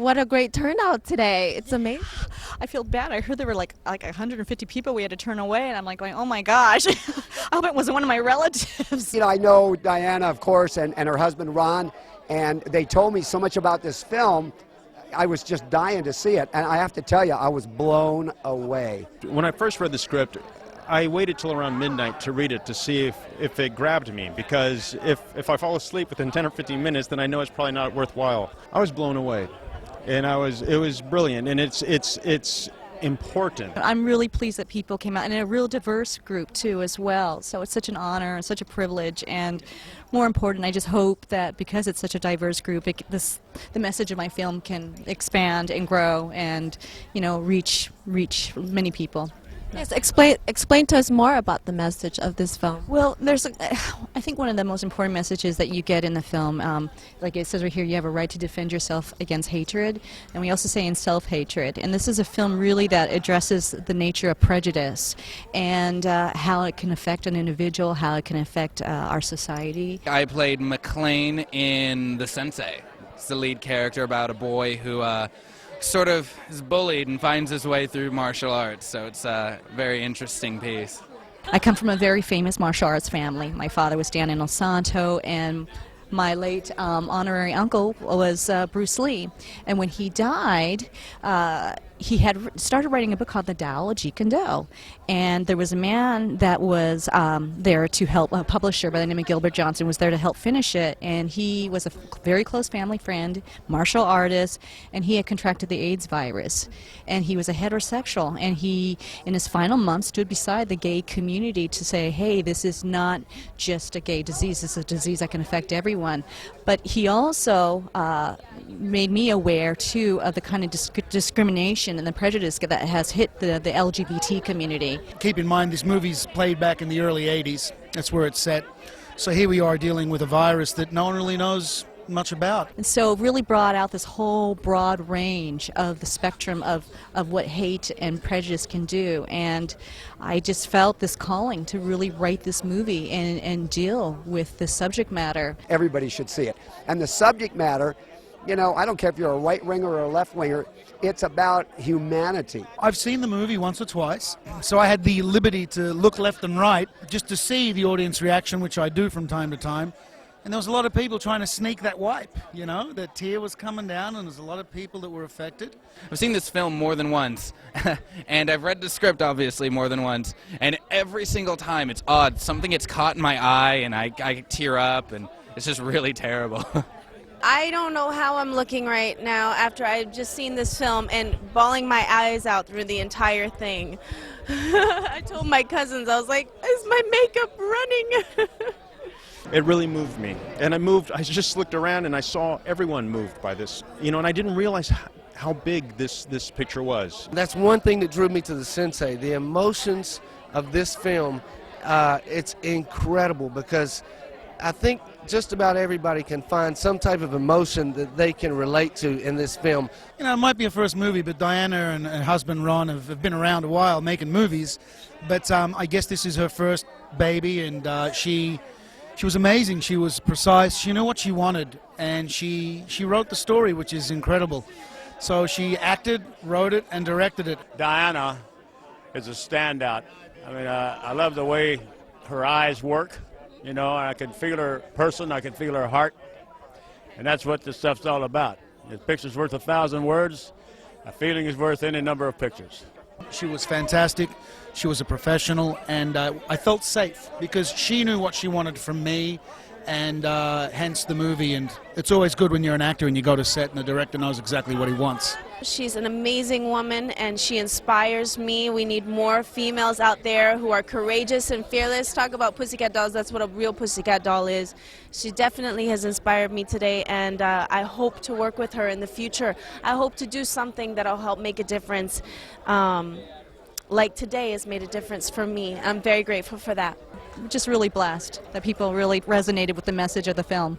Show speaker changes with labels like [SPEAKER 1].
[SPEAKER 1] what a great turnout today. It's amazing.
[SPEAKER 2] I feel bad. I heard there were like 150 people we had to turn away, and I'm like going, oh my gosh. I hope it wasn't one of my relatives.
[SPEAKER 3] You know, I know Diana, of course, and her husband Ron, and they told me so much about this film. I was just dying to see it, and I have to tell you, I was blown away.
[SPEAKER 4] When I first read the script, I waited till around midnight to read it to see if it grabbed me, because if I fall asleep within 10 or 15 minutes, then I know it's probably not worthwhile. I was blown away, and it was brilliant, and it's important.
[SPEAKER 2] I'm really pleased that people came out, and a real diverse group too as well. So it's such an honor and such a privilege, and more important, I just hope that because it's such a diverse group, the message of my film can expand and grow and, you know, reach many people.
[SPEAKER 1] Yes, explain to us more about the message of this film.
[SPEAKER 2] Well, I think one of the most important messages that you get in the film, like it says right here, you have a right to defend yourself against hatred, and we also say in self-hatred. And this is a film really that addresses the nature of prejudice and how it can affect an individual, how it can affect our society.
[SPEAKER 5] I played McLean in The Sensei. It's the lead character about a boy who sort of is bullied and finds his way through martial arts, so it's a very interesting piece.
[SPEAKER 2] I come from a very famous martial arts family. My father was Dan Inosanto, and my late honorary uncle was Bruce Lee. And when he died, he had started writing a book called The Tao of Jeet Kune Do. And there was a man that was there to help, a publisher by the name of Gilbert Johnson was there to help finish it. And he was a very close family friend, martial artist, and he had contracted the AIDS virus. And he was a heterosexual. And he, in his final months, stood beside the gay community to say, hey, this is not just a gay disease, this is a disease that can affect everyone. But he also made me aware, too, of the kind of discrimination and the prejudice that has hit the LGBT community.
[SPEAKER 6] Keep in mind, this movie's played back in the early 80s. That's where it's set. So here we are dealing with a virus that no one really knows much about.
[SPEAKER 2] And so it really brought out this whole broad range of the spectrum of what hate and prejudice can do. And I just felt this calling to really write this movie and deal with the subject matter.
[SPEAKER 3] Everybody should see it. And the subject matter, you know, I don't care if you're a right-winger or a left-winger, it's about humanity.
[SPEAKER 6] I've seen the movie once or twice, so I had the liberty to look left and right just to see the audience reaction, which I do from time to time. And there was a lot of people trying to sneak that wipe, you know, the tear was coming down, and there's a lot of people that were affected.
[SPEAKER 5] I've seen this film more than once, and I've read the script, obviously, more than once, and every single time it's odd. Something gets caught in my eye, and I tear up, and it's just really terrible.
[SPEAKER 7] I don't know how I'm looking right now after I've just seen this film and bawling my eyes out through the entire thing. I told my cousins, I was like, is my makeup running?
[SPEAKER 4] It really moved me, and I just looked around and I saw everyone moved by this, you know, and I didn't realize how big this picture was.
[SPEAKER 8] That's one thing that drew me to the Sensei, the emotions of this film. It's incredible because I think just about everybody can find some type of emotion that they can relate to in this film.
[SPEAKER 6] You know, it might be a first movie, but Diana and her husband Ron have been around a while making movies, but I guess this is her first baby, and she was amazing. She was precise. She knew what she wanted, and she wrote the story, which is incredible. So she acted, wrote it, and directed it.
[SPEAKER 9] Diana is a standout. I mean, I love the way her eyes work. You know, I can feel her person, I can feel her heart, and that's what this stuff's all about. A picture's worth 1,000 words. A feeling is worth any number of pictures.
[SPEAKER 6] She was fantastic. She was a professional, and I felt safe because she knew what she wanted from me, and hence the movie. And it's always good when you're an actor and you go to set and the director knows exactly what he wants.
[SPEAKER 7] She's an amazing woman, and she inspires me. We need more females out there who are courageous and fearless. Talk about pussycat dolls, that's what a real pussycat doll is. She definitely has inspired me today, and I hope to work with her in the future. I hope to do something that'll help make a difference. Like today has made a difference for me. I'm very grateful for that.
[SPEAKER 2] I'm just really blessed that people really resonated with the message of the film.